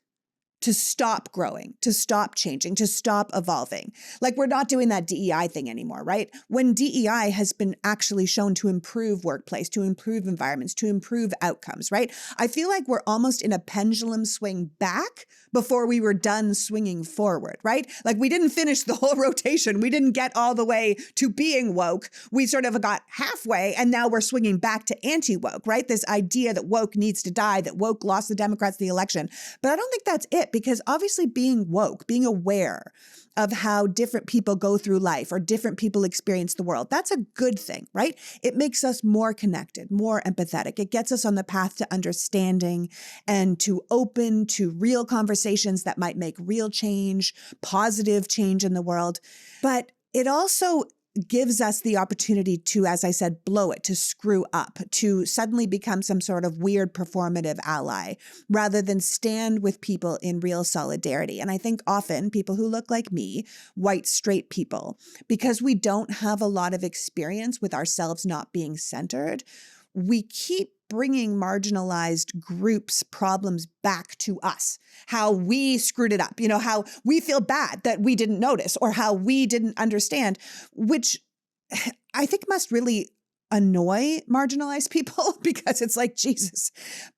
S2: to stop growing, to stop changing, to stop evolving. Like we're not doing that DEI thing anymore, right? When DEI has been actually shown to improve workplace, to improve environments, to improve outcomes, right? I feel like we're almost in a pendulum swing back before we were done swinging forward, right? Like we didn't finish the whole rotation. We didn't get all the way to being woke. We sort of got halfway and now we're swinging back to anti-woke, right? This idea that woke needs to die, that woke lost the Democrats the election. But I don't think that's it, because obviously being woke, being aware of how different people go through life or different people experience the world, that's a good thing, right? It makes us more connected, more empathetic. It gets us on the path to understanding and to open to real conversations that might make real change, positive change in the world. But it also gives us the opportunity to, as I said, blow it, to screw up, to suddenly become some sort of weird performative ally, rather than stand with people in real solidarity. And I think often people who look like me, white, straight people, because we don't have a lot of experience with ourselves not being centered, we keep bringing marginalized groups' problems back to us, how we screwed it up, how we feel bad that we didn't notice or how we didn't understand, which I think must really annoy marginalized people because it's like, Jesus.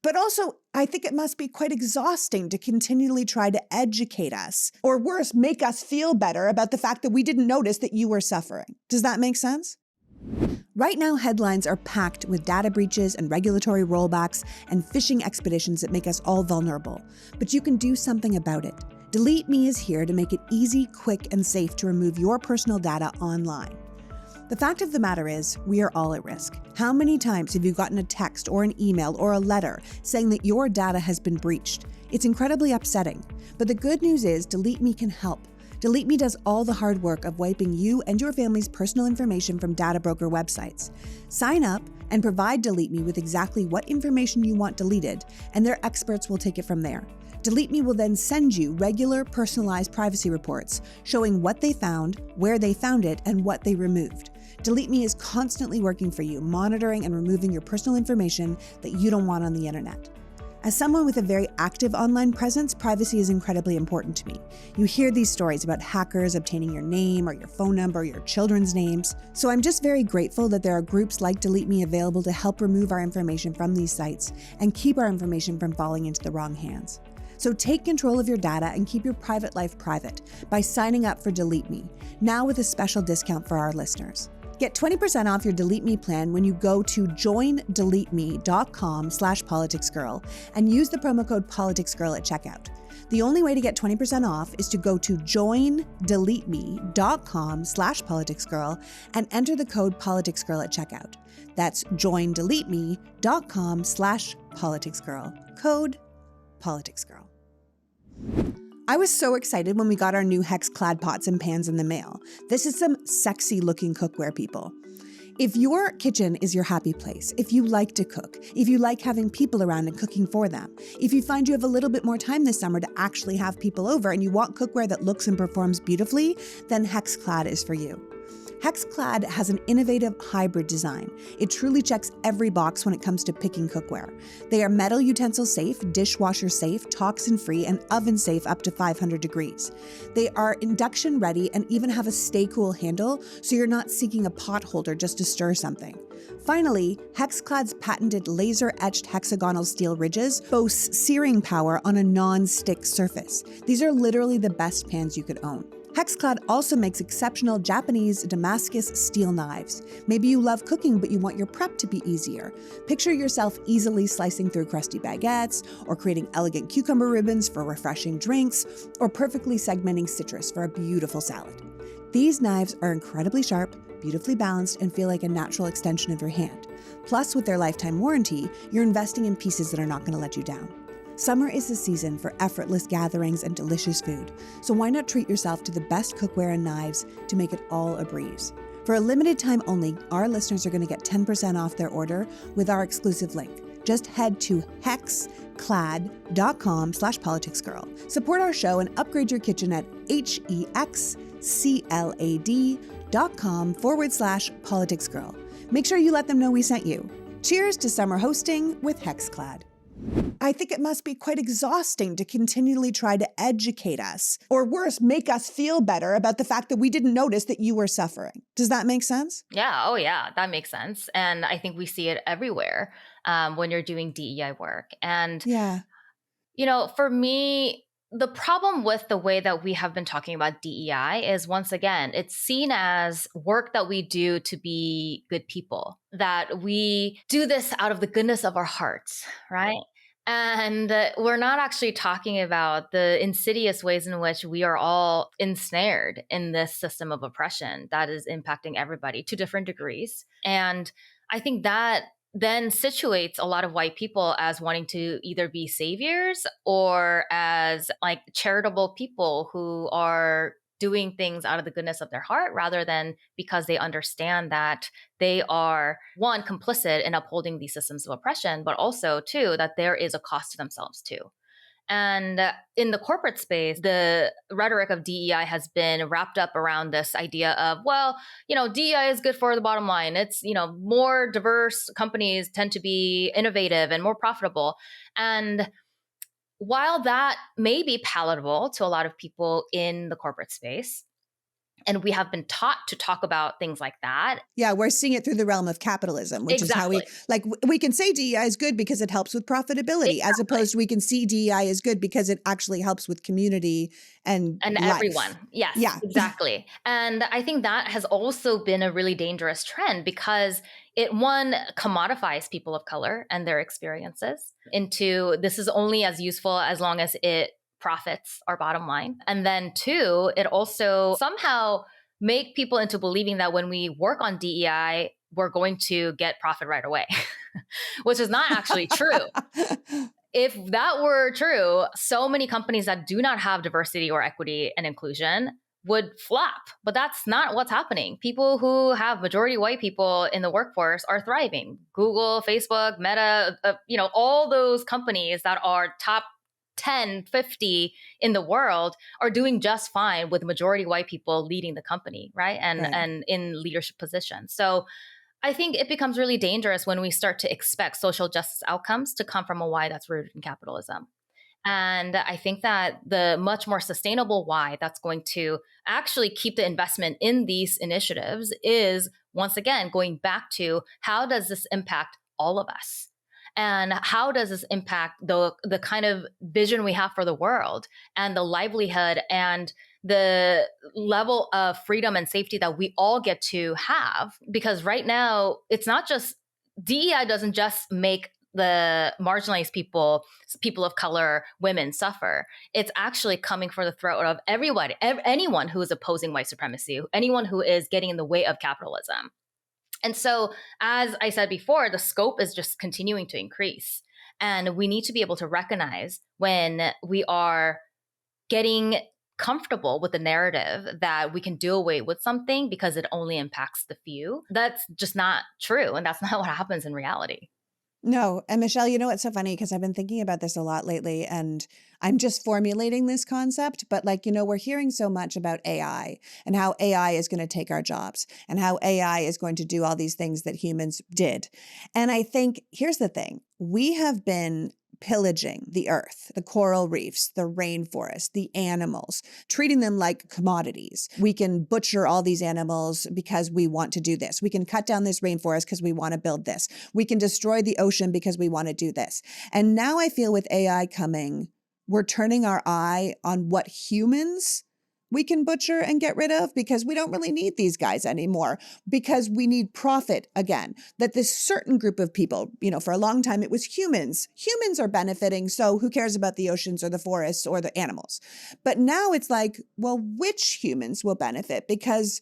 S2: But also, I think it must be quite exhausting to continually try to educate us, or worse, make us feel better about the fact that we didn't notice that you were suffering. Does that make sense? Right now, headlines are packed with data breaches and regulatory rollbacks and phishing expeditions that make us all vulnerable. But you can do something about it. Delete Me is here to make it easy, quick, and safe to remove your personal data online. The fact of the matter is, we are all at risk. How many times have you gotten a text or an email or a letter saying that your data has been breached? It's incredibly upsetting. But the good news is, Delete Me can help. Delete Me does all the hard work of wiping you and your family's personal information from data broker websites. Sign up and provide Delete Me with exactly what information you want deleted, and their experts will take it from there. Delete Me will then send you regular, personalized privacy reports showing what they found, where they found it, and what they removed. Delete Me is constantly working for you, monitoring and removing your personal information that you don't want on the internet. As someone with a very active online presence, privacy is incredibly important to me. You hear these stories about hackers obtaining your name or your phone number or your children's names. So I'm just very grateful that there are groups like Delete Me available to help remove our information from these sites and keep our information from falling into the wrong hands. So take control of your data and keep your private life private by signing up for Delete Me, now with a special discount for our listeners. Get 20% off your Delete Me plan when you go to joindeleteme.com/politicsgirl and use the promo code politicsgirl at checkout. The only way to get 20% off is to go to joindeleteme.com/politicsgirl and enter the code politicsgirl at checkout. That's joindeleteme.com/politicsgirl. Code politicsgirl. I was so excited when we got our new hex-clad pots and pans in the mail. This is some sexy-looking cookware, people. If your kitchen is your happy place, if you like to cook, if you like having people around and cooking for them, if you find you have a little bit more time this summer to actually have people over and you want cookware that looks and performs beautifully, then hex-clad is for you. HexClad has an innovative hybrid design. It truly checks every box when it comes to picking cookware. They are metal utensil safe, dishwasher safe, toxin free, and oven safe up to 500 degrees. They are induction ready and even have a stay cool handle, so you're not seeking a pot holder just to stir something. Finally, HexClad's patented laser-etched hexagonal steel ridges boasts searing power on a non-stick surface. These are literally the best pans you could own. HexClad also makes exceptional Japanese Damascus steel knives. Maybe you love cooking, but you want your prep to be easier. Picture yourself easily slicing through crusty baguettes, or creating elegant cucumber ribbons for refreshing drinks, or perfectly segmenting citrus for a beautiful salad. These knives are incredibly sharp, beautifully balanced, and feel like a natural extension of your hand. Plus, with their lifetime warranty, you're investing in pieces that are not going to let you down. Summer is the season for effortless gatherings and delicious food, so why not treat yourself to the best cookware and knives to make it all a breeze? For a limited time only, our listeners are going to get 10% off their order with our exclusive link. Just head to hexclad.com/politicsgirl. Support our show and upgrade your kitchen at hexclad.com/politicsgirl. Make sure you let them know we sent you. Cheers to summer hosting with HexClad. I think it must be quite exhausting to continually try to educate us, or worse, make us feel better about the fact that we didn't notice that you were suffering. Does that make sense?
S1: Yeah. Oh, yeah. That makes sense. And I think we see it everywhere when you're doing DEI work. And,
S2: Yeah.
S1: For me, the problem with the way that we have been talking about DEI is, once again, it's seen as work that we do to be good people, that we do this out of the goodness of our hearts, right? And we're not actually talking about the insidious ways in which we are all ensnared in this system of oppression that is impacting everybody to different degrees. And I think that then situates a lot of white people as wanting to either be saviors or as like charitable people who are doing things out of the goodness of their heart, rather than because they understand that they are, one, complicit in upholding these systems of oppression, but also, two, that there is a cost to themselves too. And in the corporate space, the rhetoric of DEI has been wrapped up around this idea of, DEI is good for the bottom line. It's, more diverse companies tend to be innovative and more profitable. And while that may be palatable to a lot of people in the corporate space, and we have been taught to talk about things like that.
S2: Yeah, we're seeing it through the realm of capitalism, which
S1: Exactly.
S2: is how we can say DEI is good because it helps with profitability,
S1: Exactly.
S2: as opposed to we can see DEI is good because it actually helps with community and life.
S1: Everyone. Yes,
S2: Yeah.
S1: exactly. And I think that has also been a really dangerous trend because it, one, commodifies people of color and their experiences into this is only as useful as long as it profits our bottom line. And then two, it also somehow make people into believing that when we work on DEI, we're going to get profit right away, which is not actually true. If that were true, so many companies that do not have diversity or equity and inclusion would flop. But that's not what's happening. People who have majority white people in the workforce are thriving. Google, Facebook, Meta, all those companies that are top 10, 50 in the world are doing just fine with majority white people leading the company, right? And in leadership positions. So I think it becomes really dangerous when we start to expect social justice outcomes to come from a why that's rooted in capitalism. And I think that the much more sustainable why that's going to actually keep the investment in these initiatives is, once again, going back to how does this impact all of us? And how does this impact the kind of vision we have for the world and the livelihood and the level of freedom and safety that we all get to have. Because right now, it's not just DEI doesn't just make the marginalized people, people of color, women suffer. It's actually coming for the throat of everybody, anyone who is opposing white supremacy, anyone who is getting in the way of capitalism. And so, as I said before, the scope is just continuing to increase. And we need to be able to recognize when we are getting comfortable with the narrative that we can do away with something because it only impacts the few. That's just not true. And that's not what happens in reality.
S2: No. And Michelle, you know what's so funny? Because I've been thinking about this a lot lately and I'm just formulating this concept. But like, we're hearing so much about AI and how AI is going to take our jobs and how AI is going to do all these things that humans did. And I think here's the thing. We have been pillaging the earth, the coral reefs, the rainforest, the animals, treating them like commodities. We can butcher all these animals because we want to do this. We can cut down this rainforest because we want to build this. We can destroy the ocean because we want to do this. And now I feel with AI coming, we're turning our eye on what humans we can butcher and get rid of because we don't really need these guys anymore because we need profit again. That this certain group of people, for a long time it was humans. Humans are benefiting, so who cares about the oceans or the forests or the animals? But now it's like, well, which humans will benefit? Because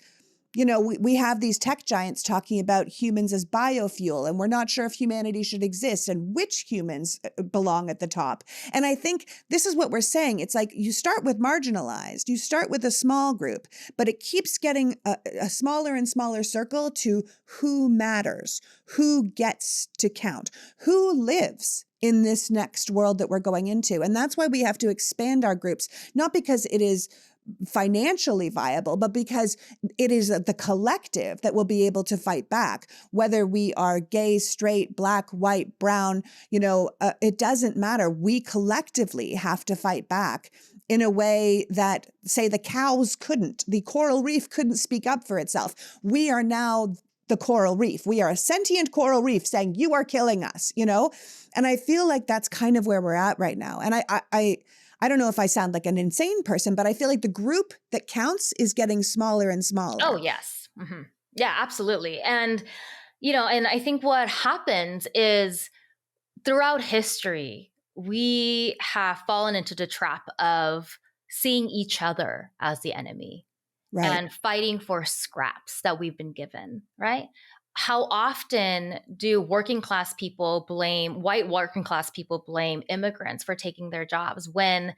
S2: we have these tech giants talking about humans as biofuel, and we're not sure if humanity should exist and which humans belong at the top. And I think this is what we're saying. It's like you start with marginalized, you start with a small group, but it keeps getting a smaller and smaller circle to who matters, who gets to count, who lives in this next world that we're going into. And that's why we have to expand our groups, not because it is financially viable, but because it is the collective that will be able to fight back, whether we are gay, straight, black, white, brown, it doesn't matter. We collectively have to fight back in a way that, say, the cows couldn't, the coral reef couldn't speak up for itself. We are now the coral reef. We are a sentient coral reef saying, you are killing us, And I feel like that's kind of where we're at right now. And I don't know if I sound like an insane person, but I feel like the group that counts is getting smaller and smaller.
S1: Oh, yes. Mm-hmm. Yeah, absolutely. And, and I think what happens is throughout history, we have fallen into the trap of seeing each other as the enemy. Right. And fighting for scraps that we've been given, right? How often do white working class people blame immigrants for taking their jobs when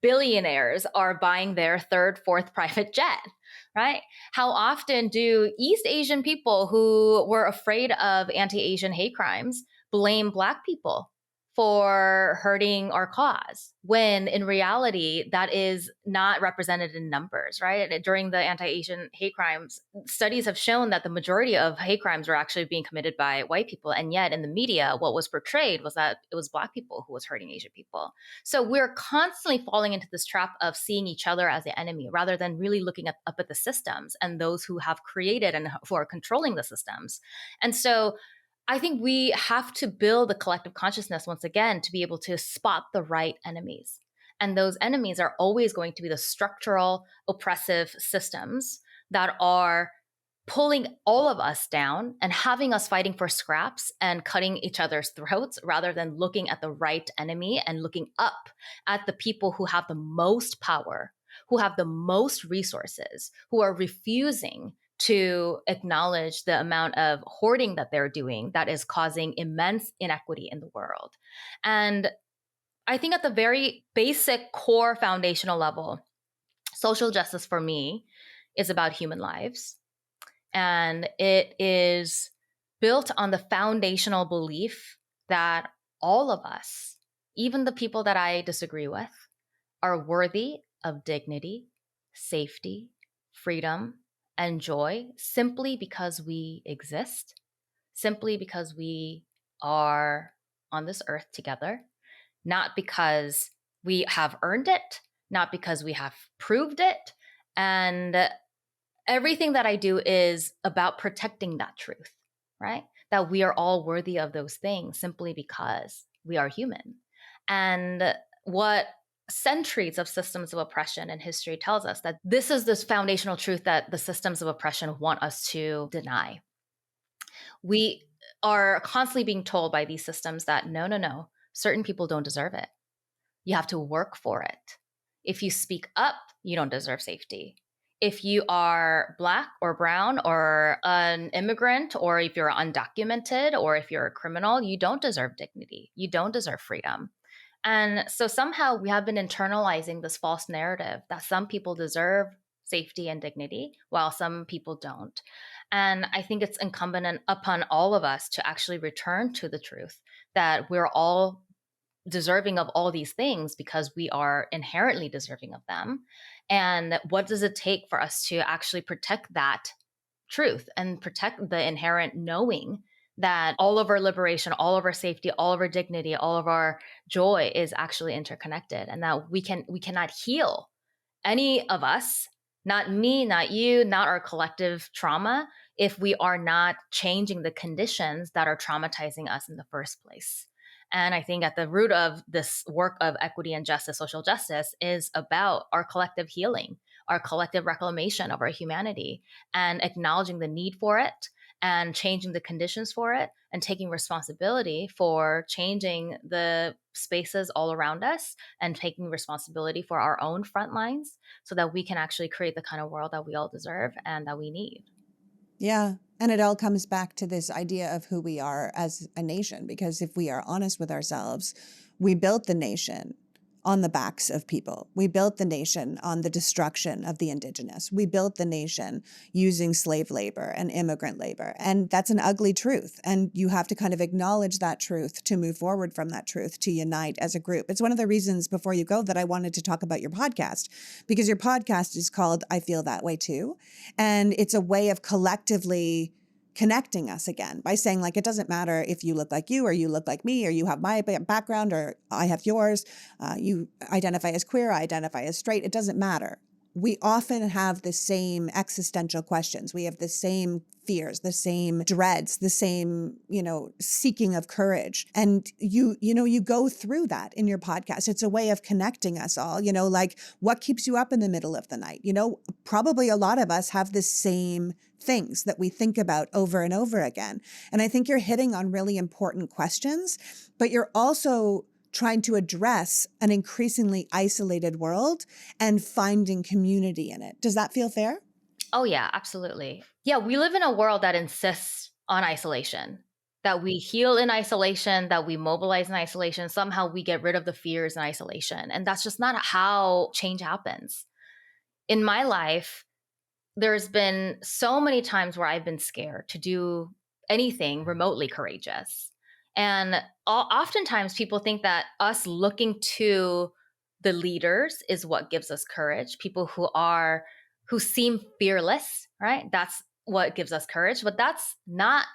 S1: billionaires are buying their third, fourth private jet, right? How often do East Asian people who were afraid of anti-Asian hate crimes blame Black people for hurting our cause, when in reality, that is not represented in numbers, right? During the anti-Asian hate crimes, studies have shown that the majority of hate crimes were actually being committed by white people. And yet in the media, what was portrayed was that it was Black people who was hurting Asian people. So we're constantly falling into this trap of seeing each other as the enemy, rather than really looking up at the systems and those who have created and who are controlling the systems. And so I think we have to build a collective consciousness once again to be able to spot the right enemies. And those enemies are always going to be the structural oppressive systems that are pulling all of us down and having us fighting for scraps and cutting each other's throats, rather than looking at the right enemy and looking up at the people who have the most power, who have the most resources, who are refusing to acknowledge the amount of hoarding that they're doing that is causing immense inequity in the world. And I think at the very basic core foundational level, social justice for me is about human lives. And it is built on the foundational belief that all of us, even the people that I disagree with, are worthy of dignity, safety, freedom, and joy simply because we exist, simply because we are on this earth together, not because we have earned it, not because we have proved it. And everything that I do is about protecting that truth, right? That we are all worthy of those things simply because we are human. And what centuries of systems of oppression and history tells us that this is this foundational truth that the systems of oppression want us to deny. We are constantly being told by these systems that no, no, no, certain people don't deserve it. You have to work for it. If you speak up, you don't deserve safety. If you are Black or brown or an immigrant, or if you're undocumented, or if you're a criminal, you don't deserve dignity. You don't deserve freedom. And so somehow we have been internalizing this false narrative that some people deserve safety and dignity while some people don't. And I think it's incumbent upon all of us to actually return to the truth that we're all deserving of all these things because we are inherently deserving of them. And what does it take for us to actually protect that truth and protect the inherent knowing that all of our liberation, all of our safety, all of our dignity, all of our joy is actually interconnected, and that we cannot heal any of us, not me, not you, not our collective trauma, if we are not changing the conditions that are traumatizing us in the first place. And I think at the root of this work of equity and justice, social justice, is about our collective healing, our collective reclamation of our humanity, and acknowledging the need for it and changing the conditions for it and taking responsibility for changing the spaces all around us and taking responsibility for our own front lines so that we can actually create the kind of world that we all deserve and that we need.
S2: Yeah. And it all comes back to this idea of who we are as a nation, because if we are honest with ourselves, we built the nation on the backs of people. We built the nation on the destruction of the indigenous. We built the nation using slave labor and immigrant labor. And that's an ugly truth. And you have to kind of acknowledge that truth to move forward from that truth, to unite as a group. It's one of the reasons, before you go, that I wanted to talk about your podcast, because your podcast is called I Feel That Way Too. And it's a way of collectively connecting us again by saying, like, it doesn't matter if you look like you, or you look like me, or you have my background, or I have yours. You identify as queer, I identify as straight. It doesn't matter. We often have the same existential questions. We have the same fears, the same dreads, the same, seeking of courage. And you go through that in your podcast. It's a way of connecting us all, like what keeps you up in the middle of the night? Probably a lot of us have the same things that we think about over and over again. And I think you're hitting on really important questions, but you're also trying to address an increasingly isolated world and finding community in it. Does that feel fair?
S1: Oh, yeah, absolutely. Yeah, we live in a world that insists on isolation, that we heal in isolation, that we mobilize in isolation. Somehow we get rid of the fears in isolation. And that's just not how change happens. In my life, there's been so many times where I've been scared to do anything remotely courageous. And oftentimes people think that us looking to the leaders is what gives us courage. People who seem fearless, right? That's what gives us courage. But that's not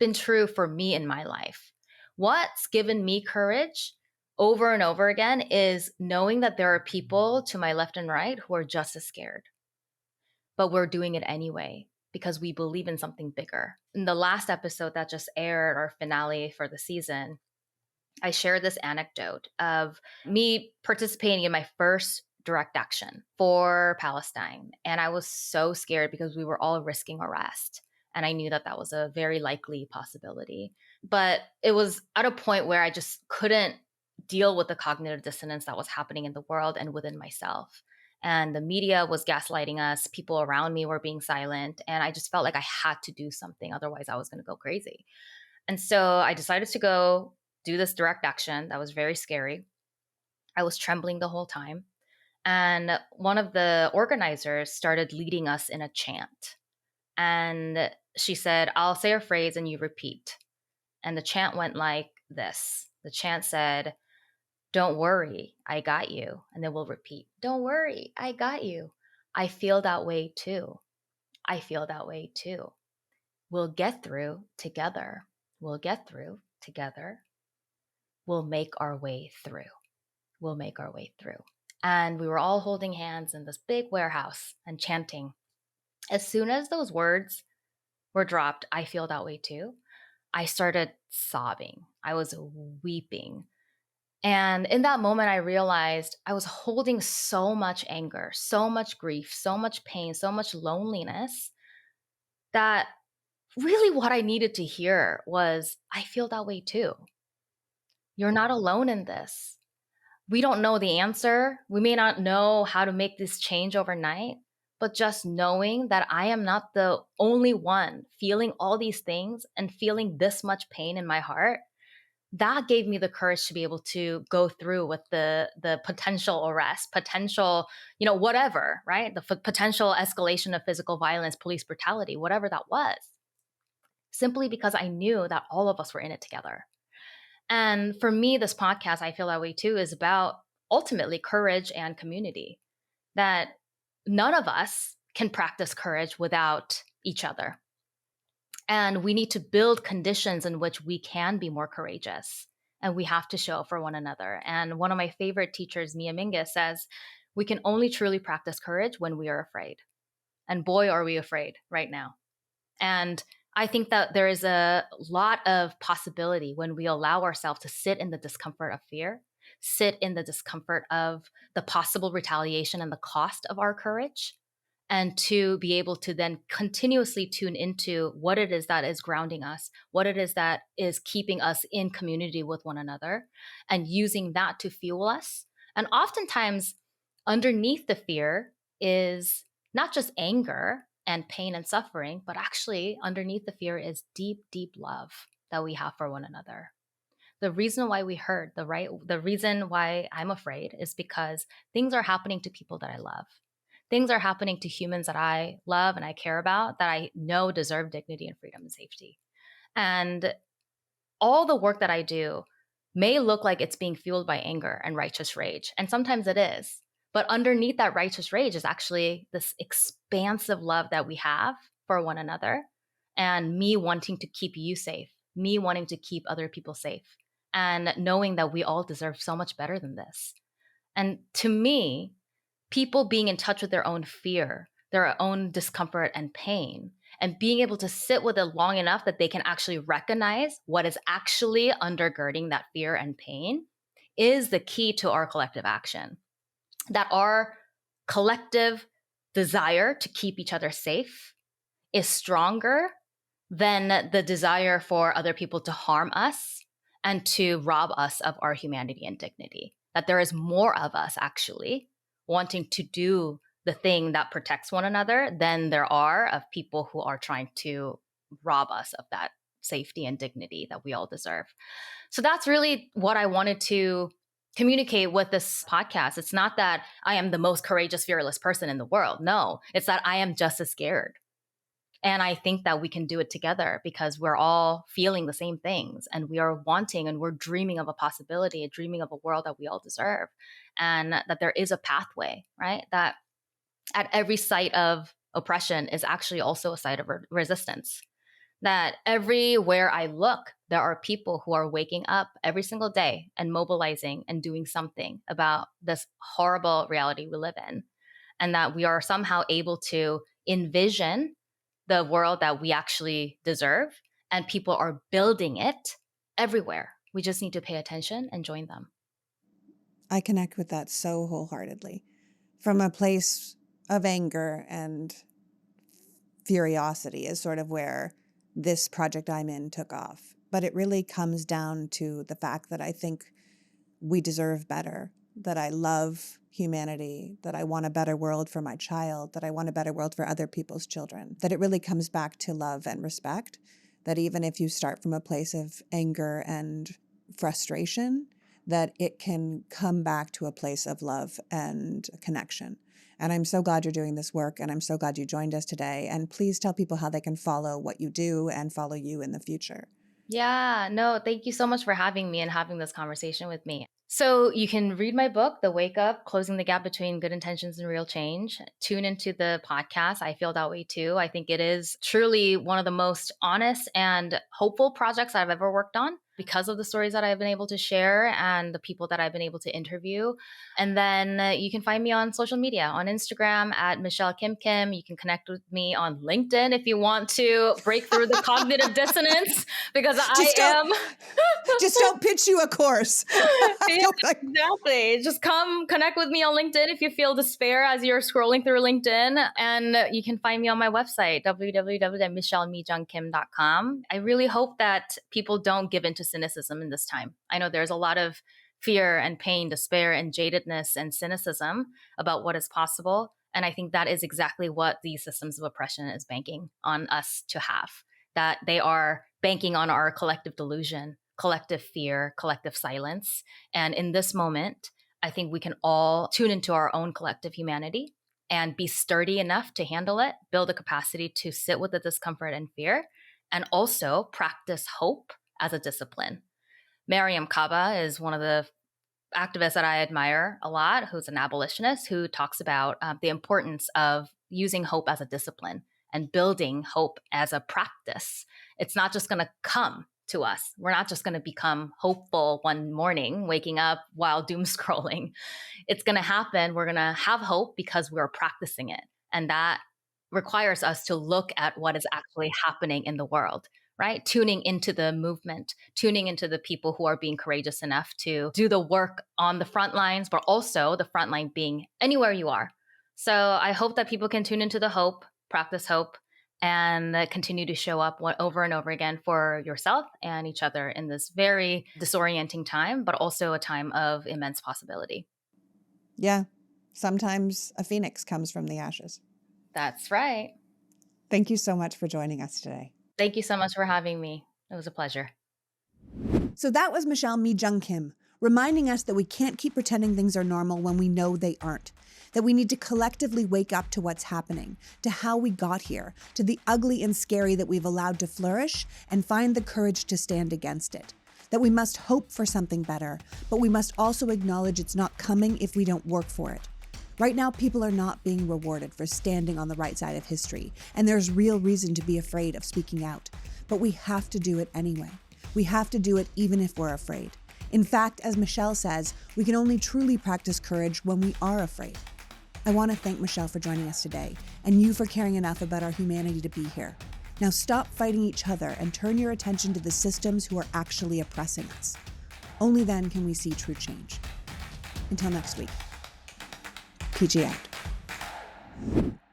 S1: been true for me in my life. What's given me courage over and over again is knowing that there are people to my left and right who are just as scared, but we're doing it anyway because we believe in something bigger. In the last episode that just aired, our finale for the season, I shared this anecdote of me participating in my first direct action for Palestine. And I was so scared because we were all risking arrest. And I knew that that was a very likely possibility. But it was at a point where I just couldn't deal with the cognitive dissonance that was happening in the world and within myself. And the media was gaslighting us. People around me were being silent. And I just felt like I had to do something. Otherwise, I was going to go crazy. And so I decided to go do this direct action. That was very scary. I was trembling the whole time. And one of the organizers started leading us in a chant. And she said, I'll say a phrase and you repeat. And the chant went like this. The chant said, don't worry, I got you. And then we'll repeat, don't worry, I got you. I feel that way too. I feel that way too. We'll get through together. We'll get through together. We'll make our way through. We'll make our way through. And we were all holding hands in this big warehouse and chanting. As soon as those words were dropped, I feel that way too, I started sobbing. I was weeping. And in that moment, I realized I was holding so much anger, so much grief, so much pain, so much loneliness that really what I needed to hear was, I feel that way too. You're not alone in this. We don't know the answer. We may not know how to make this change overnight, but just knowing that I am not the only one feeling all these things and feeling this much pain in my heart, that gave me the courage to be able to go through with the potential arrest, potential, whatever, right? The potential escalation of physical violence, police brutality, whatever that was, simply because I knew that all of us were in it together. And for me, this podcast, I feel that way too, is about ultimately courage and community. That none of us can practice courage without each other. And we need to build conditions in which we can be more courageous. And we have to show up for one another. And one of my favorite teachers, Mia Mingus, says, we can only truly practice courage when we are afraid. And boy, are we afraid right now. And I think that there is a lot of possibility when we allow ourselves to sit in the discomfort of fear, sit in the discomfort of the possible retaliation and the cost of our courage, and to be able to then continuously tune into what it is that is grounding us, what it is that is keeping us in community with one another, and using that to fuel us. And oftentimes, underneath the fear is not just anger and pain and suffering, but actually underneath the fear is deep, deep love that we have for one another. The reason why we hurt, the reason why I'm afraid is because things are happening to people that I love. Things are happening to humans that I love and I care about that I know deserve dignity and freedom and safety. And all the work that I do may look like it's being fueled by anger and righteous rage. And sometimes it is. But underneath that righteous rage is actually this expansive love that we have for one another, and me wanting to keep you safe, me wanting to keep other people safe, and knowing that we all deserve so much better than this. And to me, people being in touch with their own fear, their own discomfort and pain, and being able to sit with it long enough that they can actually recognize what is actually undergirding that fear and pain is the key to our collective action. That our collective desire to keep each other safe is stronger than the desire for other people to harm us and to rob us of our humanity and dignity. That there is more of us actually wanting to do the thing that protects one another than there are of people who are trying to rob us of that safety and dignity that we all deserve. So that's really what I wanted to communicate with this podcast. It's not that I am the most courageous, fearless person in the world. No, it's that I am just as scared. And I think that we can do it together because we're all feeling the same things and we are wanting and we're dreaming of a possibility, dreaming of a world that we all deserve. And that there is a pathway, right? That at every site of oppression is actually also a site of resistance. That everywhere I look, there are people who are waking up every single day and mobilizing and doing something about this horrible reality we live in. And that we are somehow able to envision the world that we actually deserve, and people are building it everywhere. We just need to pay attention and join them.
S2: I connect with that so wholeheartedly. From a place of anger and curiosity is sort of where this project I'm in took off. But it really comes down to the fact that I think we deserve better, that I love humanity, that I want a better world for my child, that I want a better world for other people's children, that it really comes back to love and respect, that even if you start from a place of anger and frustration, that it can come back to a place of love and connection. And I'm so glad you're doing this work, and I'm so glad you joined us today. And please tell people how they can follow what you do and follow you in the future.
S1: Yeah, no, thank you so much for having me and having this conversation with me. So you can read my book, The Wake Up, Closing the Gap Between Good Intentions and Real Change. Tune into the podcast. I feel that way too. I think it is truly one of the most honest and hopeful projects I've ever worked on because of the stories that I've been able to share and the people that I've been able to interview. And then you can find me on social media, on Instagram at Michelle Kim. You can connect with me on LinkedIn if you want to break through the cognitive dissonance, because
S2: Just don't pitch you a course.
S1: Exactly. Just come connect with me on LinkedIn if you feel despair as you're scrolling through LinkedIn. And you can find me on my website, www.michellemijungkim.com. I really hope that people don't give into cynicism in this time. I know there's a lot of fear and pain, despair and jadedness and cynicism about what is possible. And I think that is exactly what these systems of oppression is banking on us to have, that they are banking on our collective delusion, collective fear, collective silence. And in this moment, I think we can all tune into our own collective humanity and be sturdy enough to handle it, build a capacity to sit with the discomfort and fear, and also practice hope as a discipline. Mariam Kaba is one of the activist that I admire a lot, who's an abolitionist, who talks about the importance of using hope as a discipline and building hope as a practice. It's not just going to come to us. We're not just going to become hopeful one morning, waking up while doom scrolling. It's going to happen. We're going to have hope because we're practicing it. And that requires us to look at what is actually happening in the world, right? Tuning into the movement, tuning into the people who are being courageous enough to do the work on the front lines, but also the front line being anywhere you are. So I hope that people can tune into the hope, practice hope, and continue to show up over and over again for yourself and each other in this very disorienting time, but also a time of immense possibility.
S2: Yeah. Sometimes a phoenix comes from the ashes.
S1: That's right.
S2: Thank you so much for joining us today.
S1: Thank you so much for having me. It was a pleasure.
S2: So that was Michelle MiJung Kim, reminding us that we can't keep pretending things are normal when we know they aren't, that we need to collectively wake up to what's happening, to how we got here, to the ugly and scary that we've allowed to flourish, and find the courage to stand against it, that we must hope for something better, but we must also acknowledge it's not coming if we don't work for it. Right now, people are not being rewarded for standing on the right side of history, and there's real reason to be afraid of speaking out. But we have to do it anyway. We have to do it even if we're afraid. In fact, as Michelle says, we can only truly practice courage when we are afraid. I want to thank Michelle for joining us today, and you for caring enough about our humanity to be here. Now stop fighting each other and turn your attention to the systems who are actually oppressing us. Only then can we see true change. Until next week. PG out.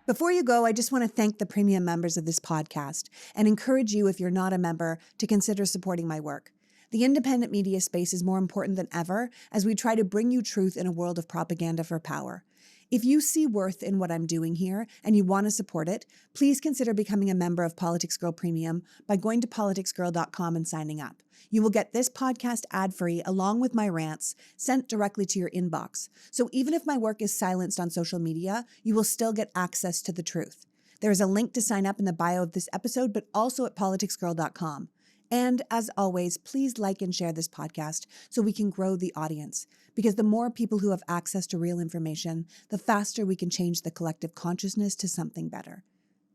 S2: Before you go, I just want to thank the premium members of this podcast and encourage you, if you're not a member, to consider supporting my work. The independent media space is more important than ever as we try to bring you truth in a world of propaganda for power. If you see worth in what I'm doing here and you want to support it, please consider becoming a member of Politics Girl Premium by going to politicsgirl.com and signing up. You will get this podcast ad-free along with my rants sent directly to your inbox. So even if my work is silenced on social media, you will still get access to the truth. There is a link to sign up in the bio of this episode, but also at politicsgirl.com. And as always, please like and share this podcast so we can grow the audience. Because the more people who have access to real information, the faster we can change the collective consciousness to something better.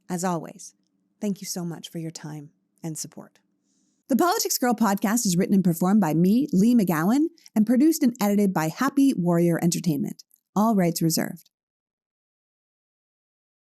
S2: As always, thank you so much for your time and support. The Politics Girl podcast is written and performed by me, Lee McGowan, and produced and edited by Happy Warrior Entertainment. All rights reserved.